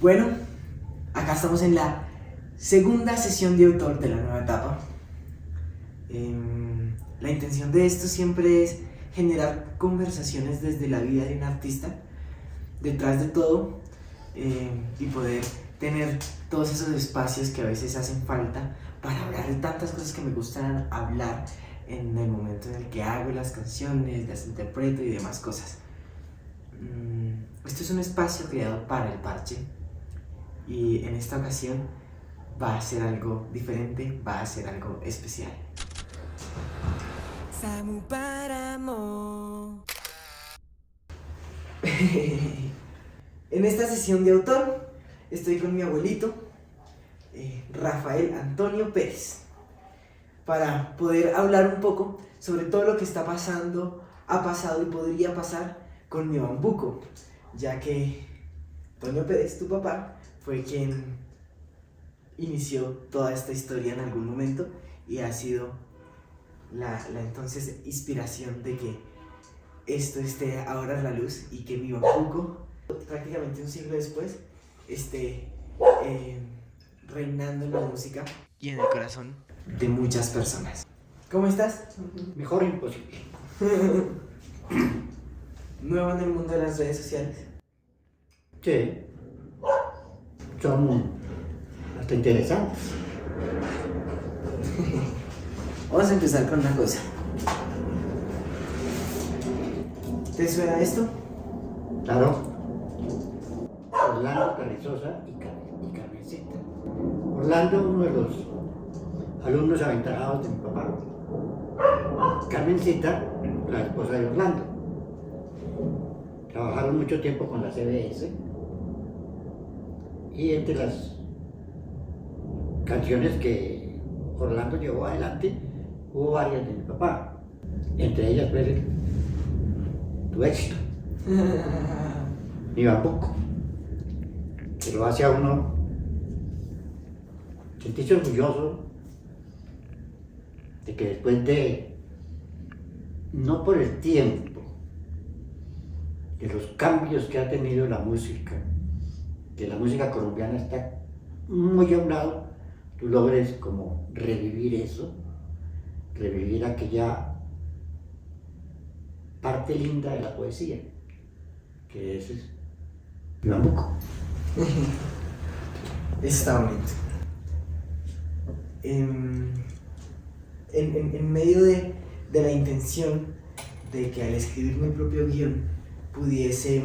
Bueno, acá estamos en la segunda sesión de autor de la nueva etapa. La intención de esto siempre es generar conversaciones desde la vida de un artista, detrás de todo, y poder tener todos esos espacios que a veces hacen falta para hablar de tantas cosas que me gustan hablar en el momento en el que hago las canciones, las interpreto y demás cosas. Esto es un espacio creado para el parche y en esta ocasión va a ser algo diferente, va a ser algo especial. Samu Páramo. En esta sesión de autor estoy con mi abuelito, Rafael Antonio Pérez, para poder hablar un poco sobre todo lo que está pasando, ha pasado y podría pasar con mi bambuco, ya que Antonio Pérez, tu papá, fue quien inició toda esta historia en algún momento y ha sido la entonces inspiración de que esto esté ahora a la luz y que mi bambuco, prácticamente un siglo después, esté reinando en la música y en el corazón de muchas personas. ¿Cómo estás? Mejor imposible. Nuevo en el mundo de las redes sociales. Sí. Son hasta interesantes. Vamos a empezar con una cosa. ¿Te suena esto? Claro. Orlando Carrizosa y Carmencita. Orlando, uno de los alumnos aventajados de mi papá. Carmencita, la esposa de Orlando. Trabajaron mucho tiempo con la CBS. Y entre las canciones que Orlando llevó adelante, hubo varias de mi papá. Entre ellas, pues, Tu éxito. Mi bambuco. Que lo hace a uno sentirse orgulloso de que después de, no por el tiempo, de los cambios que ha tenido la música, que la música colombiana está muy a un lado, tú logres como revivir eso, revivir aquella parte linda de la poesía, que es mi bambuco. Está bonito. En medio de la intención de que al escribir mi propio guión pudiese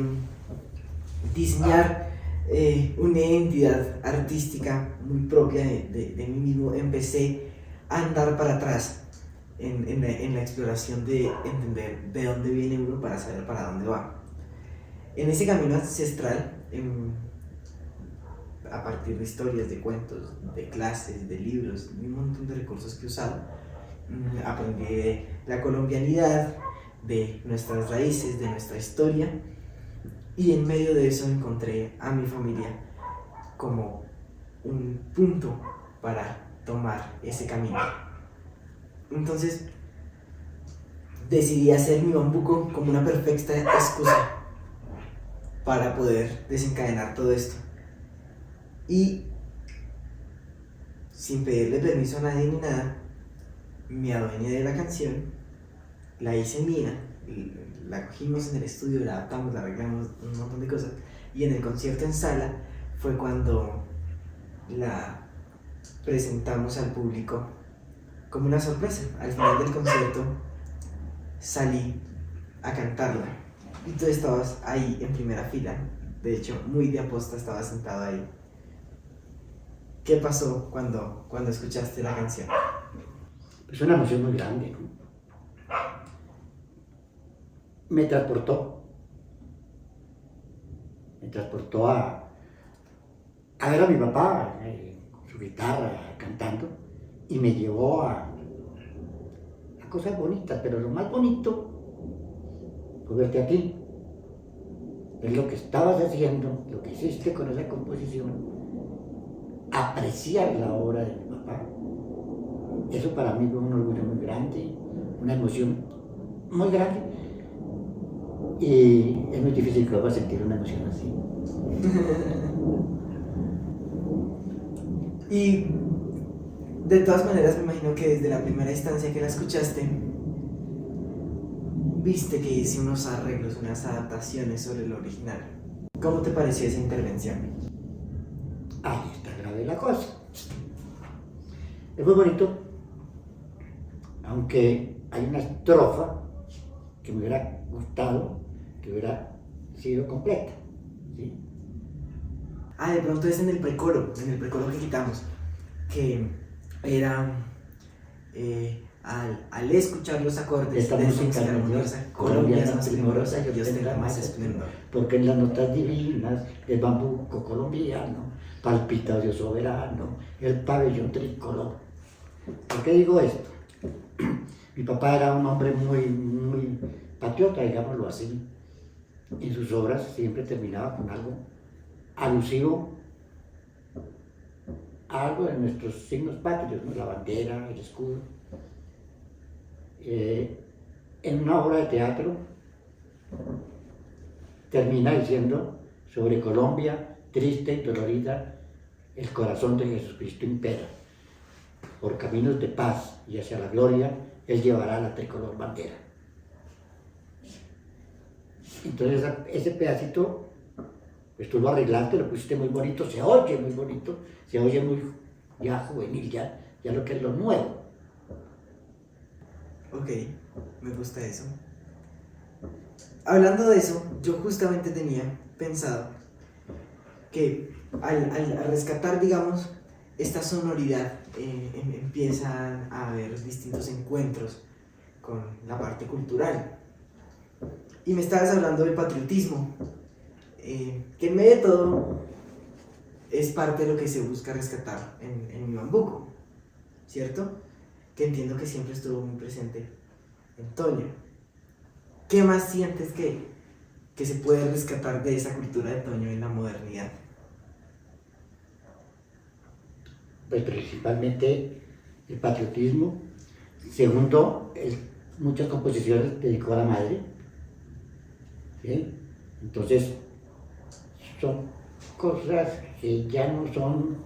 diseñar una identidad artística muy propia de mí mismo, empecé a andar para atrás en la exploración de entender de dónde viene uno para saber para dónde va. En ese camino ancestral, a partir de historias, de cuentos, de clases, de libros, de un montón de recursos que he usado, aprendí de la colombianidad, de nuestras raíces, de nuestra historia, y en medio de eso encontré a mi familia como un punto para tomar ese camino. Entonces decidí hacer mi bambuco como una perfecta excusa para poder desencadenar todo esto. Y sin pedirle permiso a nadie ni nada, me adueñé de la canción, la hice mía, la cogimos en el estudio, la adaptamos, la arreglamos, un montón de cosas. Y en el concierto en sala fue cuando la presentamos al público como una sorpresa. Al final del concierto salí a cantarla y tú estabas ahí en primera fila. De hecho, muy de aposta estaba sentado ahí. ¿Qué pasó cuando escuchaste la canción? Es una emoción muy grande, ¿no? Me transportó a ver a mi papá con su guitarra cantando y me llevó a cosas bonitas, pero lo más bonito fue verte a ti, ver lo que estabas haciendo, lo que hiciste con esa composición, apreciar la obra de mi papá. Eso para mí fue un orgullo muy grande, una emoción muy grande. Y es muy difícil que vuelva a sentir una emoción así. Y de todas maneras me imagino que desde la primera instancia que la escuchaste, viste que hice unos arreglos, unas adaptaciones sobre el original. ¿Cómo te pareció esa intervención? Ahí está grave la cosa. Es muy bonito, aunque hay una estrofa que me hubiera gustado que hubiera sido completa, ¿sí? Ah, de pronto es en el precoro que quitamos, que era al escuchar los acordes Esta de música armoniosa, Colombia es más primorosa y Dios tendrá más esplendor. porque en las notas divinas el bambuco colombiano palpita Dios soberano, el pabellón tricolor. ¿Por qué digo esto? Mi papá era un hombre muy patriota, digámoslo así. En sus obras siempre terminaba con algo alusivo a algo de nuestros signos patrios, ¿no? La bandera, el escudo. En una obra de teatro termina diciendo sobre Colombia, triste y dolorida, el corazón de Jesucristo impera. Por caminos de paz y hacia la gloria, Él llevará la tricolor bandera. Entonces ese pedacito, pues tú lo arreglaste, lo pusiste muy bonito, se oye muy bonito, se oye muy ya juvenil, ya lo que es lo nuevo. Ok, me gusta eso. Hablando de eso, yo justamente tenía pensado que al rescatar, digamos, esta sonoridad, empiezan a haber distintos encuentros con la parte cultural. Y me estabas hablando del patriotismo, que en medio de todo es parte de lo que se busca rescatar en mi bambuco, ¿cierto? Que entiendo que siempre estuvo muy presente en Toño. ¿Qué más sientes que se puede rescatar de esa cultura de Toño en la modernidad? Pues principalmente el patriotismo. Segundo, muchas composiciones dedicó a la madre, ¿sí? Entonces, son cosas que ya no son,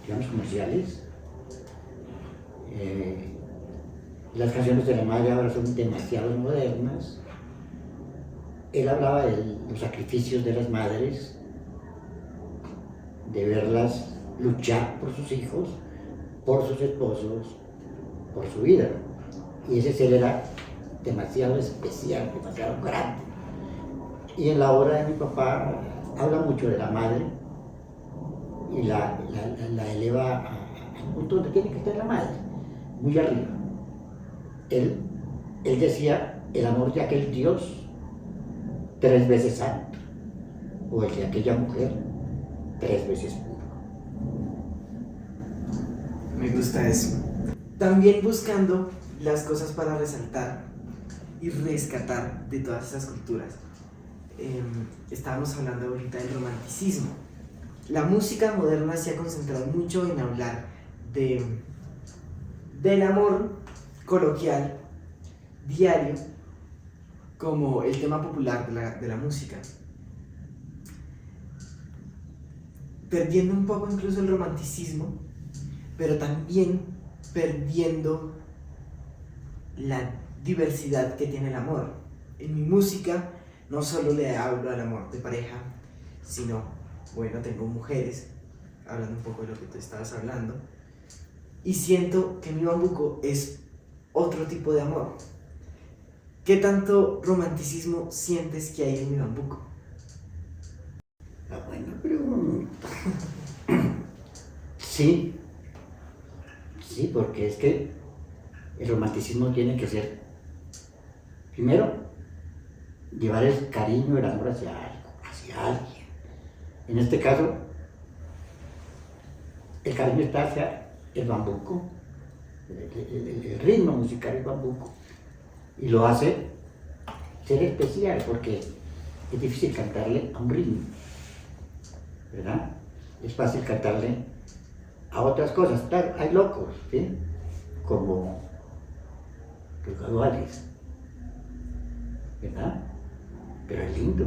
digamos, comerciales. Las canciones de la madre ahora son demasiado modernas. Él hablaba de los sacrificios de las madres, de verlas luchar por sus hijos, por sus esposos, por su vida. Y ese ser era demasiado especial, demasiado grande. Y en la obra de mi papá habla mucho de la madre y la eleva al punto donde tiene que estar la madre, muy arriba. Él decía el amor de aquel Dios 3 veces santo, o el de aquella mujer 3 veces puro. Me gusta eso. También buscando las cosas para resaltar y rescatar de todas esas culturas. Estábamos hablando ahorita del romanticismo. La música moderna se ha concentrado mucho en hablar del amor coloquial, diario, como el tema popular de la música. Perdiendo un poco incluso el romanticismo, pero también perdiendo la diversidad que tiene el amor. En mi música no solo le hablo al amor de pareja, sino, bueno, tengo mujeres, hablando un poco de lo que tú estabas hablando, y siento que mi bambuco es otro tipo de amor. ¿Qué tanto romanticismo sientes que hay en mi bambuco? La buena pregunta. Sí, porque es que el romanticismo tiene que ser, primero, llevar el cariño, el amor hacia algo, hacia alguien. En este caso, el cariño está hacia el bambuco, el ritmo musical del bambuco, y lo hace ser especial porque es difícil cantarle a un ritmo, ¿verdad? Es fácil cantarle a otras cosas. Claro, hay locos, ¿sí? Como los graduales, ¿verdad? Pero es lindo.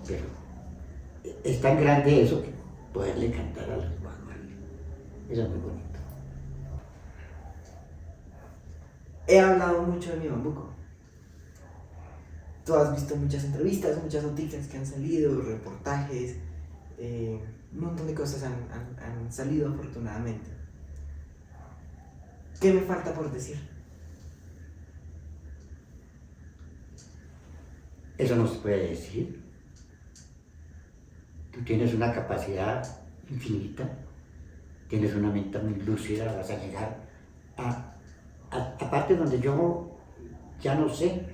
Pero es tan grande eso poderle cantar a los guaguas. Eso es muy bonito. He hablado mucho de mi bambuco. Tú has visto muchas entrevistas, muchas noticias que han salido, reportajes, un montón de cosas han salido afortunadamente. ¿Qué me falta por decir? Eso no se puede decir. Tú tienes una capacidad infinita, tienes una mente muy lúcida, vas a llegar a parte donde yo ya no sé.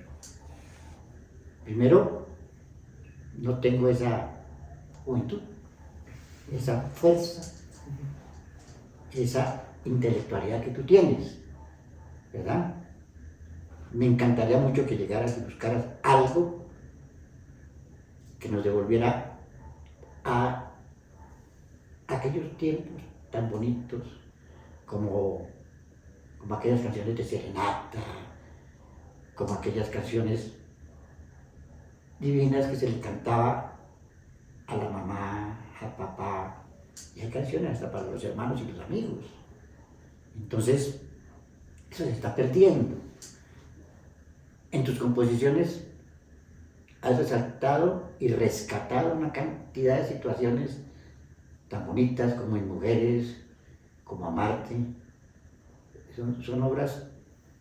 Primero, no tengo esa juventud, esa fuerza, esa intelectualidad que tú tienes, ¿verdad? Me encantaría mucho que llegaras y buscaras algo que nos devolviera a aquellos tiempos tan bonitos como aquellas canciones de serenata, como aquellas canciones divinas que se le cantaba a la mamá, al papá, y hay canciones hasta para los hermanos y los amigos. Entonces, eso se está perdiendo. En tus composiciones has resaltado y rescatado una cantidad de situaciones tan bonitas como En Mujeres, como Amarte. Son obras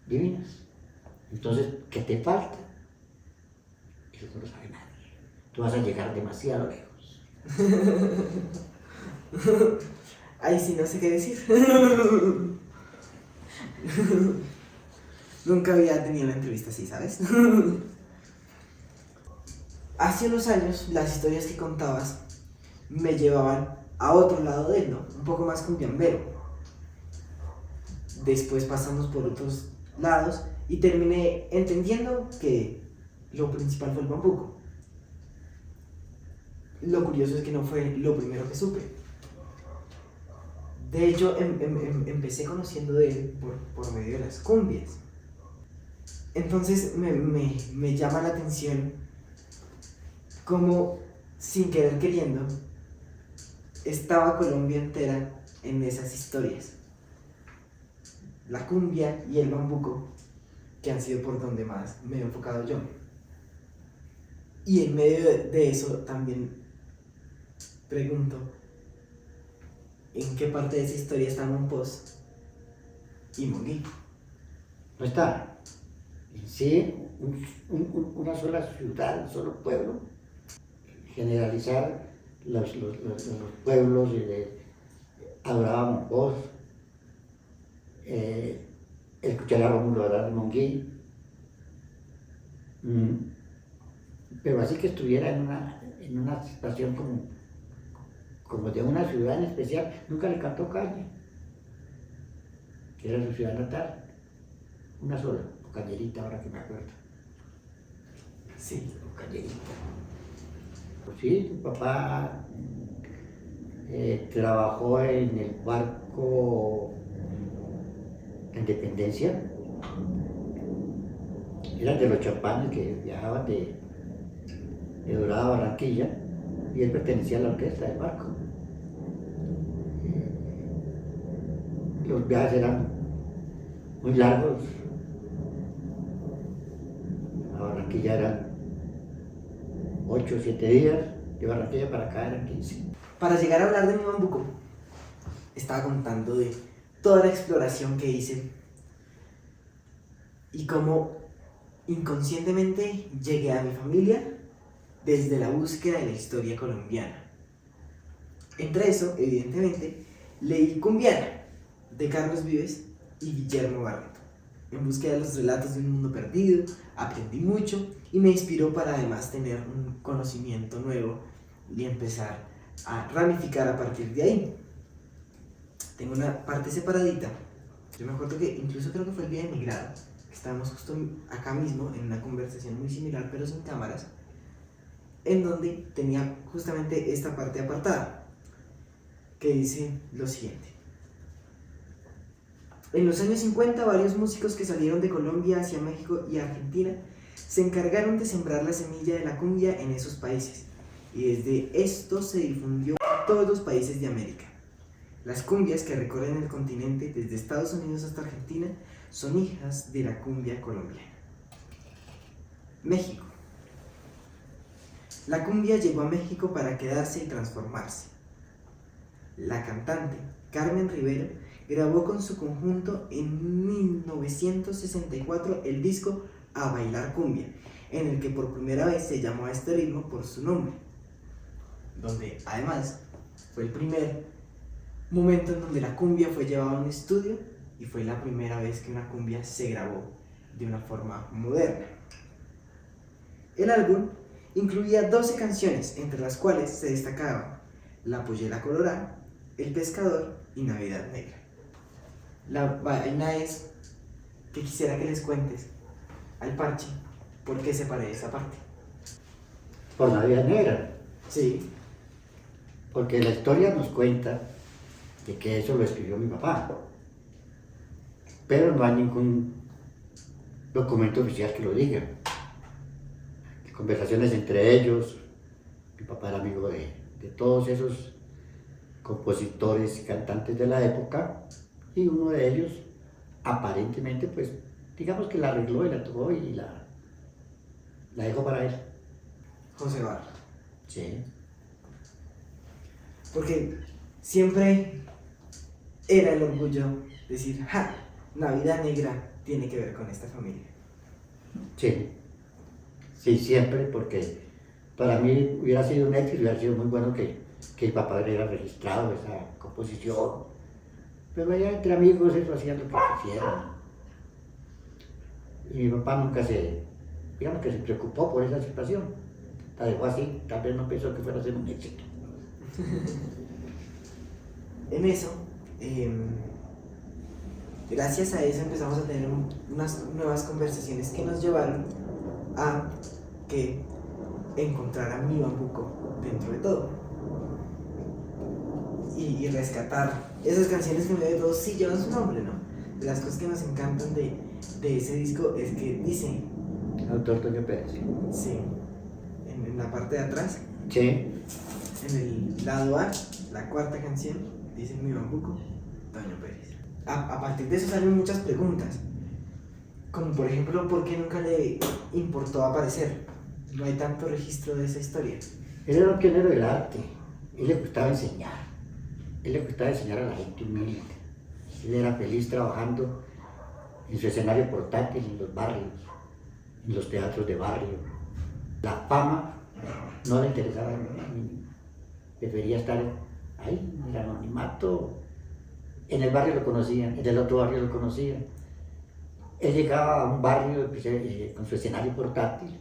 divinas. Entonces, ¿qué te falta? Eso no lo sabe nadie. Tú vas a llegar demasiado lejos. Ahí sí no sé qué decir. Nunca había tenido una entrevista así, ¿sabes? Hace unos años las historias que contabas me llevaban a otro lado de él, ¿no? Un poco más cumbiambero. Después pasamos por otros lados y terminé entendiendo que lo principal fue el bambuco. Lo curioso es que no fue lo primero que supe. De hecho, empecé conociendo de él por medio de las cumbias. Entonces me llama la atención cómo, sin querer queriendo, estaba Colombia entera en esas historias. La cumbia y el bambuco, que han sido por donde más me he enfocado yo. Y en medio de eso también pregunto, ¿en qué parte de esa historia está Mompox y Monguí? No está. En sí, una sola ciudad, un solo pueblo. Generalizar los pueblos adoraba a Mompox, escuchar a Rómulo hablar de Monguí. Pero así que estuviera en una situación como de una ciudad en especial, nunca le cantó Calle, que era su ciudad natal, una sola, Cañerita, ahora que me acuerdo. Sí. Cañerita. Pues sí, tu papá trabajó en el barco Independencia. Eran de los champanes que viajaban de Dorada a Barranquilla, y él pertenecía a la orquesta del barco. Los viajes eran muy largos. A Barranquilla eran 8 o 7 días, de Barranquilla para acá eran 15. Para llegar a hablar de mi bambuco, estaba contando de toda la exploración que hice y cómo inconscientemente llegué a mi familia desde la búsqueda de la historia colombiana. Entre eso, evidentemente, leí Cumbiana, de Carlos Vives y Guillermo Barreto. En búsqueda de los relatos de un mundo perdido, aprendí mucho y me inspiró para además tener un conocimiento nuevo y empezar a ramificar a partir de ahí. Tengo una parte separadita. Yo me acuerdo que incluso creo que fue el día de mi grado, que estábamos justo acá mismo en una conversación muy similar pero sin cámaras, en donde tenía justamente esta parte apartada, que dice lo siguiente. En los años 50, varios músicos que salieron de Colombia hacia México y Argentina se encargaron de sembrar la semilla de la cumbia en esos países, y desde esto se difundió todos los países de América. Las cumbias que recorren el continente desde Estados Unidos hasta Argentina son hijas de la cumbia colombiana. México. La cumbia llegó a México para quedarse y transformarse. La cantante Carmen Rivera grabó con su conjunto en 1964 el disco A Bailar Cumbia, en el que por primera vez se llamó a este ritmo por su nombre, donde además fue el primer momento en donde la cumbia fue llevada a un estudio y fue la primera vez que una cumbia se grabó de una forma moderna. El álbum incluía 12 canciones, entre las cuales se destacaban La Pollera Colorada, El Pescador y Navidad Negra. La vaina es que quisiera que les cuentes al parche por qué separé esa parte. Por Navidad Negra, Sí, porque la historia nos cuenta de que eso lo escribió mi papá, pero no hay ningún documento oficial que lo diga. Conversaciones entre ellos, mi papá era amigo de todos esos compositores y cantantes de la época, y uno de ellos aparentemente, pues, digamos que la arregló y la tocó y la dejó para él. José Barra. Sí. Porque siempre era el orgullo decir, ¡ja! Navidad Negra tiene que ver con esta familia. Sí, sí, siempre, porque para mí hubiera sido un éxito, hubiera sido muy bueno que el papá hubiera registrado esa composición, pero allá entre amigos eso hacían lo que quisieran. Y mi papá nunca digamos que se preocupó por esa situación, la dejó así, tal vez no pensó que fuera a ser un éxito. En eso, gracias a eso empezamos a tener unas nuevas conversaciones que nos llevaron a que encontrara mi bambuco dentro de todo y rescatar esas canciones que en medio de todo sí llevan su nombre, ¿no? De las cosas que nos encantan de ese disco es que dice, Autor Toño Pérez. sí, en la parte de atrás, Sí. en el lado A, la cuarta canción, dice Mi Bambuco, Toño Pérez. A partir de eso salen muchas preguntas, como por ejemplo, ¿por qué nunca le importó aparecer? No hay tanto registro de esa historia. Él era un pionero del arte, él le gustaba enseñar, a la gente humilde. Él era feliz trabajando en su escenario portátil, en los barrios, en los teatros de barrio. La fama no le interesaba, prefería estar ahí, en el anonimato. En el barrio lo conocían, en el otro barrio lo conocían. Él llegaba a un barrio con su escenario portátil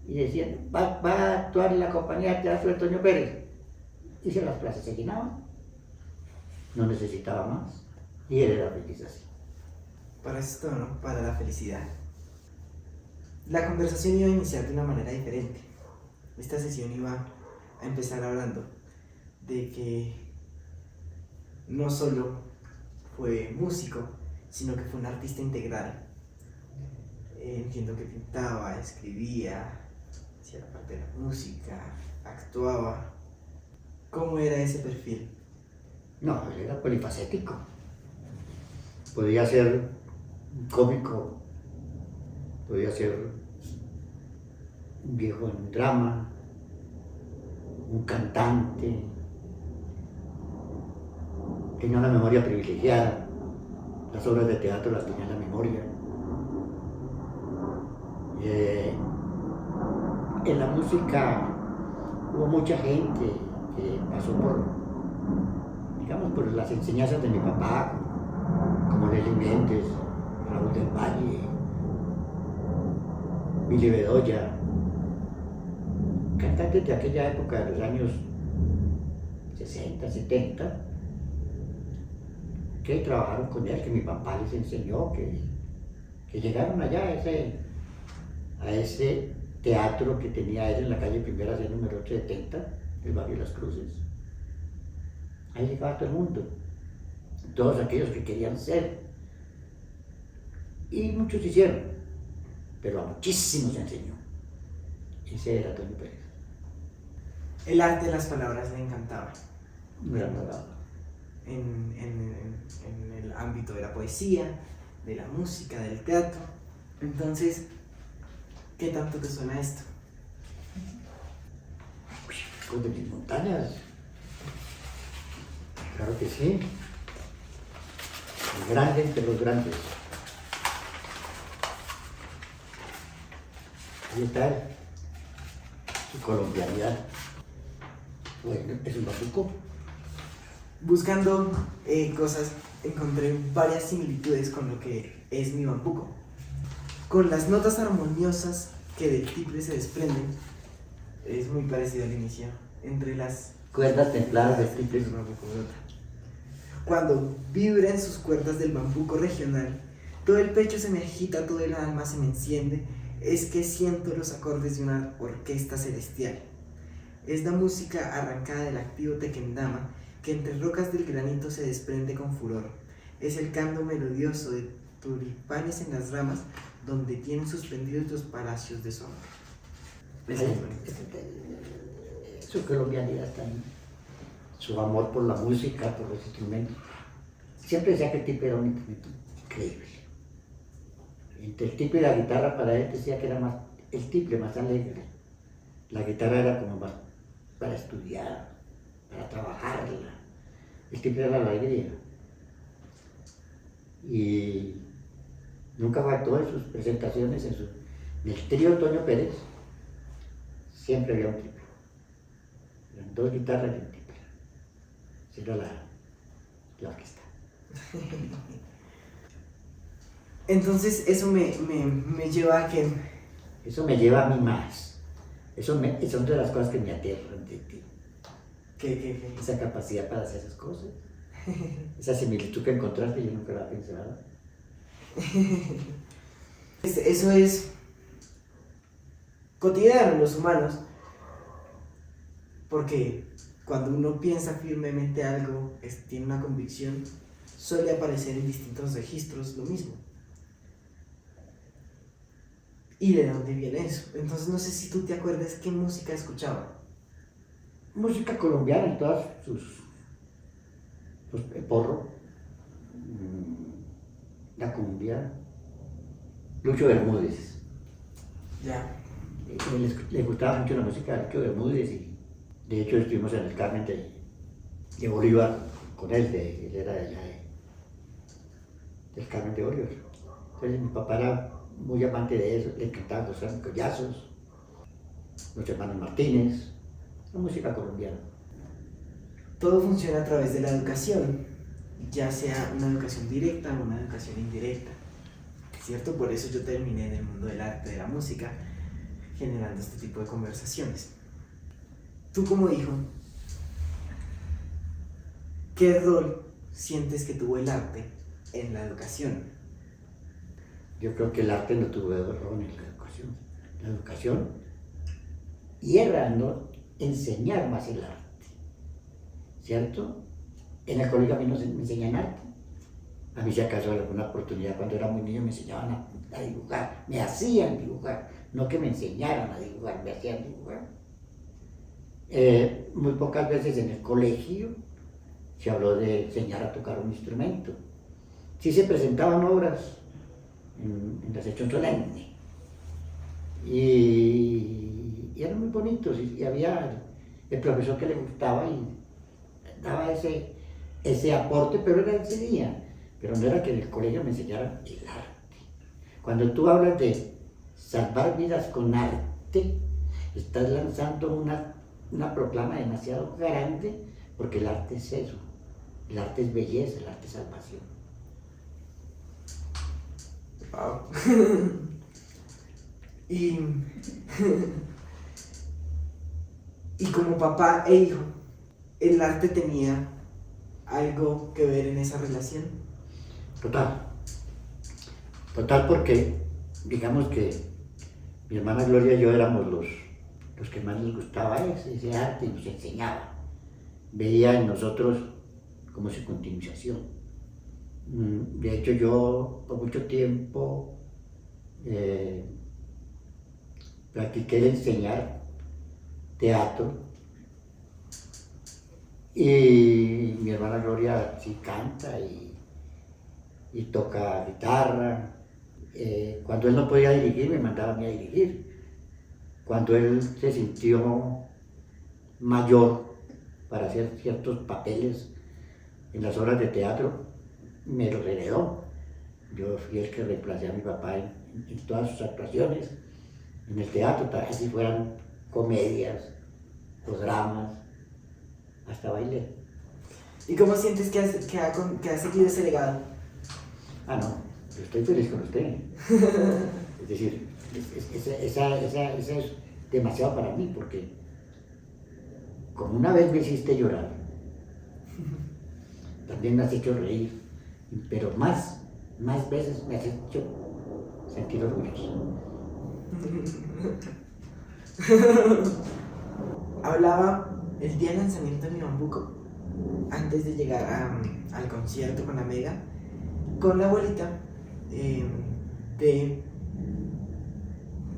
y decían, va a actuar en la compañía de teatro de Toño Pérez. Y las plazas se llenaban, no necesitaba más, y él era feliz así. Para esto, ¿no? Para la felicidad. La conversación iba a iniciar de una manera diferente. Esta sesión iba a empezar hablando de que no solo fue músico, sino que fue un artista integral. Entiendo que pintaba, escribía, hacía la parte de la música, actuaba. ¿Cómo era ese perfil? No, él era polifacético. Podía ser un cómico, podía ser un viejo en drama, un cantante. Tenía una memoria privilegiada. Las obras de teatro las tenía en la memoria. En la música hubo mucha gente que pasó por las enseñanzas de mi papá, como Nelly Méndez, Raúl del Valle, Billy Bedoya, cantantes de aquella época, de los años 60, 70, que trabajaron con él, que mi papá les enseñó, que llegaron allá a ese teatro que tenía él en la calle Primera C, número 870, el barrio Las Cruces. Ahí llegaba todo el mundo, todos aquellos que querían ser. Y muchos hicieron, pero a muchísimos enseñó. Ese era Toño Pérez. El arte de las palabras le encantaba. Me he enamorado. en el ámbito de la poesía, de la música, del teatro. Entonces, ¿qué tanto te suena esto? Con de mis montañas. Claro que sí. El grande entre los grandes. Ahí está su colombianidad. Bueno, es un bambuco. Buscando cosas, encontré varias similitudes con lo que es mi bambuco. Con las notas armoniosas que del tiple se desprenden, es muy parecido al inicio. Entre las Cuerdas templadas de tiple. Cuando vibran sus cuerdas del bambuco regional, todo el pecho se me agita, todo el alma se me enciende. Es que siento los acordes de una orquesta celestial. Es la música arrancada del activo tequendama que entre rocas del granito se desprende con furor. Es el canto melodioso de tulipanes en las ramas donde tienen suspendidos los palacios de su amor. Su colombianidad también. Su amor por la música, por los instrumentos. Siempre decía que el tiple era un instrumento increíble. Entre el tiple y la guitarra, para él decía que era más, el tiple más alegre. La guitarra era como más para estudiar, para trabajarla. El tiple era la alegría. Y nunca faltó en sus presentaciones, en el trío Toño Pérez, siempre había un tiple. Eran 2 guitarras y un tiple. Esa era la orquesta. Entonces eso me lleva a que... Eso me lleva a mí más. Son de las cosas que me aterran de ti. ¿Qué? Esa capacidad para hacer esas cosas. Esa similitud que encontraste, yo nunca la pensaba. Eso es cotidiano en los humanos, porque cuando uno piensa firmemente algo, tiene una convicción, suele aparecer en distintos registros lo mismo. ¿Y de dónde viene eso? Entonces no sé si tú te acuerdas qué música escuchaba. Música colombiana en todas sus... el porro, la cumbia, Lucho Bermúdez. Ya. Le gustaba mucho la música de Lucho Bermúdez y de hecho estuvimos en el Carmen de Bolívar con él, él era de allá del Carmen de Bolívar. Entonces mi papá era muy amante de eso, le encantaban los collazos, los hermanos Martínez, la música colombiana. Todo funciona a través de la educación, ya sea una educación directa o una educación indirecta, ¿cierto? Por eso yo terminé en el mundo del arte, de la música, generando este tipo de conversaciones. Tú como hijo, ¿qué rol sientes que tuvo el arte en la educación? Yo creo que el arte no tuvo rol en la educación. La educación y era no enseñar más el arte, ¿cierto? En el colegio a mí no me enseñan arte. A mí si acaso alguna oportunidad cuando era muy niño me enseñaban a dibujar, me hacían dibujar, no que me enseñaran a dibujar, me hacían dibujar. Muy pocas veces en el colegio se habló de enseñar a tocar un instrumento. Sí se presentaban obras en la sección solemne y eran muy bonitos y había el profesor que le gustaba y daba ese aporte, pero era ese día, pero no era que en el colegio me enseñaran el arte. Cuando tú hablas de salvar vidas con arte, estás lanzando una proclama demasiado grande, porque el arte es eso, el arte es belleza, el arte es salvación. Wow. Y como papá e hijo, ¿el arte tenía algo que ver en esa relación? Total porque digamos que mi hermana Gloria y yo éramos los que más les gustaba ese arte y nos enseñaba. Veía en nosotros como su continuación. De hecho yo por mucho tiempo practiqué el enseñar teatro y mi hermana Gloria sí canta y toca guitarra. Cuando él no podía dirigir, me mandaba a mí a dirigir. Cuando él se sintió mayor para hacer ciertos papeles en las obras de teatro, me lo heredó. Yo fui el que reemplacé a mi papá en todas sus actuaciones, en el teatro, así fueran comedias, o dramas, hasta baile. ¿Y cómo sientes que has seguido ese legado? Ah, no, yo estoy feliz con usted. Es decir, esa es demasiado para mí, porque como una vez me hiciste llorar, también me has hecho reír, pero más veces me has hecho sentir orgulloso. Hablaba el día del lanzamiento de mi bambuco, antes de llegar al concierto con la Mega, con la abuelita, de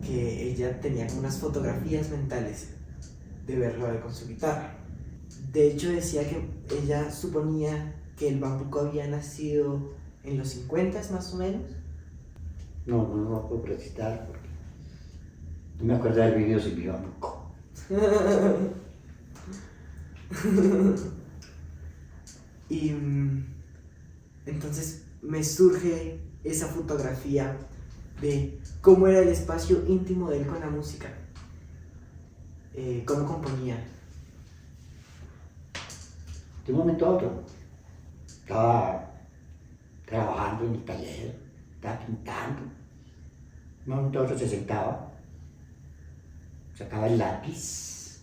que ella tenía como unas fotografías mentales de verlo a él con su guitarra. De hecho decía que ella suponía que el bambuco había nacido en los 50 más o menos. No puedo precisar porque no me acuerdo del video sin mi bambuco. Y entonces me surge esa fotografía de cómo era el espacio íntimo de él con la música, cómo componía. De un momento a otro, estaba trabajando en el taller, estaba pintando. De un momento a otro se sentaba, sacaba el lápiz,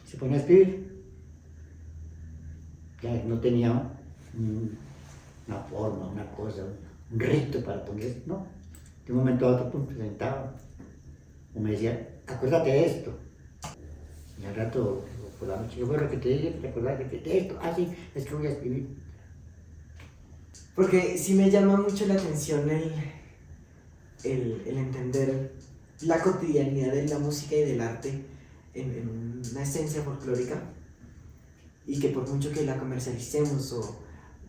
se ponía a escribir. Ya no tenía una forma, una cosa, un rito para poner, no. De un momento a otro, pum, se sentaba, o me decía, acuérdate de esto. Y al rato, por la noche, yo bueno, que te dije, acuérdate de esto, sí, es que voy a escribir. Porque sí me llama mucho la atención el entender la cotidianidad de la música y del arte en una esencia folclórica, y que por mucho que la comercialicemos o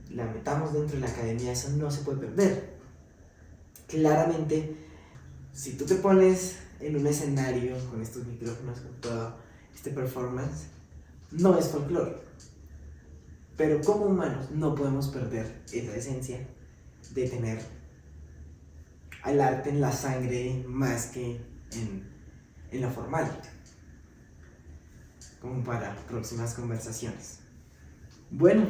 la metamos dentro de la academia, eso no se puede perder. Claramente, si tú te pones en un escenario con estos micrófonos, con todo este performance, no es folclore. Pero como humanos no podemos perder esa esencia de tener al arte en la sangre más que en lo formal, como para próximas conversaciones. Bueno,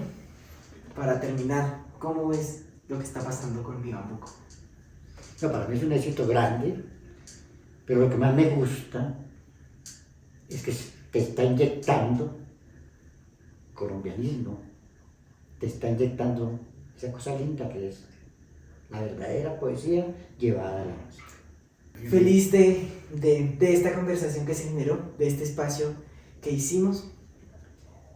para terminar, ¿cómo ves lo que está pasando con mi bambuco? No, para mí es un éxito grande, pero lo que más me gusta es que te está inyectando colombianismo, te está inyectando esa cosa linda que es la verdadera poesía llevada a la música. Feliz de esta conversación que se generó, de este espacio que hicimos,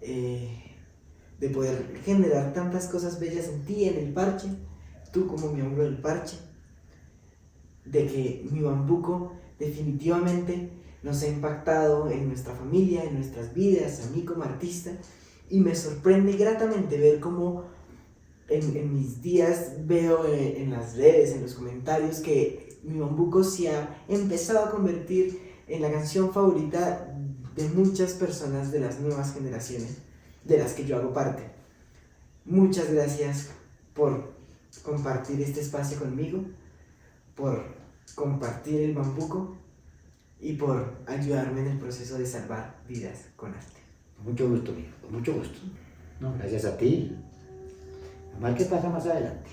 de poder generar tantas cosas bellas en ti, en el parche, tú como miembro del parche, de que mi bambuco definitivamente nos ha impactado en nuestra familia, en nuestras vidas, a mí como artista, y me sorprende gratamente ver cómo en mis días veo en las redes, en los comentarios, que mi bambuco se ha empezado a convertir en la canción favorita de muchas personas de las nuevas generaciones, de las que yo hago parte. Muchas gracias por compartir este espacio conmigo, por compartir el bambuco y por ayudarme en el proceso de salvar vidas con arte. Con mucho gusto, amigo, con mucho gusto. No, gracias a ti. Mal que pasa más adelante.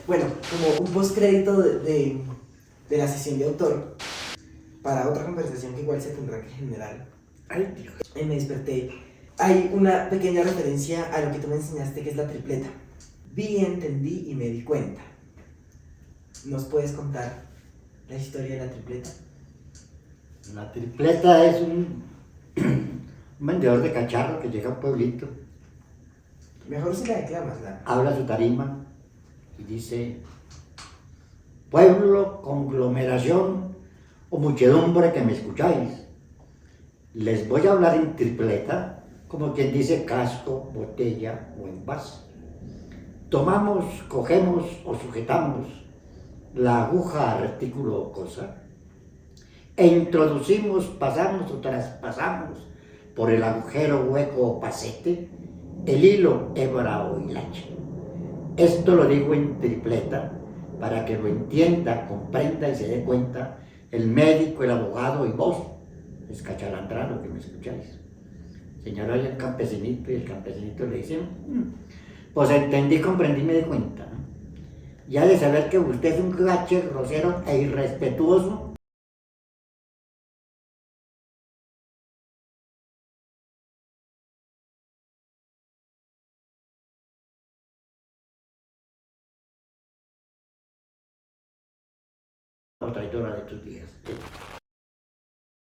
Bueno, como un postcrédito de la sesión de autor, para otra conversación que igual se tendrá que generar, Ay, Dios. me desperté. Hay una pequeña referencia a lo que tú me enseñaste, que es la tripleta. Vi, entendí y me di cuenta. ¿Nos puedes contar la historia de la tripleta? La tripleta es un vendedor de cacharro que llega a un pueblito, Mejor si la declamas, ¿la? habla su tarima y dice: pueblo, conglomeración o muchedumbre que me escucháis. Les voy a hablar en tripleta, como quien dice casco, botella o envase. Tomamos, cogemos o sujetamos la aguja, artículo o cosa, e introducimos, pasamos o traspasamos por el agujero, hueco o pasete, el hilo, hebra o hilacha. Esto lo digo en tripleta para que lo entienda, comprenda y se dé cuenta el médico, el abogado y vos, escachalandrado que me escucháis. Señaló ahí el campesinito y el campesinito le dice, pues entendí, comprendí, me di cuenta, ¿no? Ya de saber que usted es un gache, grosero e irrespetuoso. O traidora de tus días.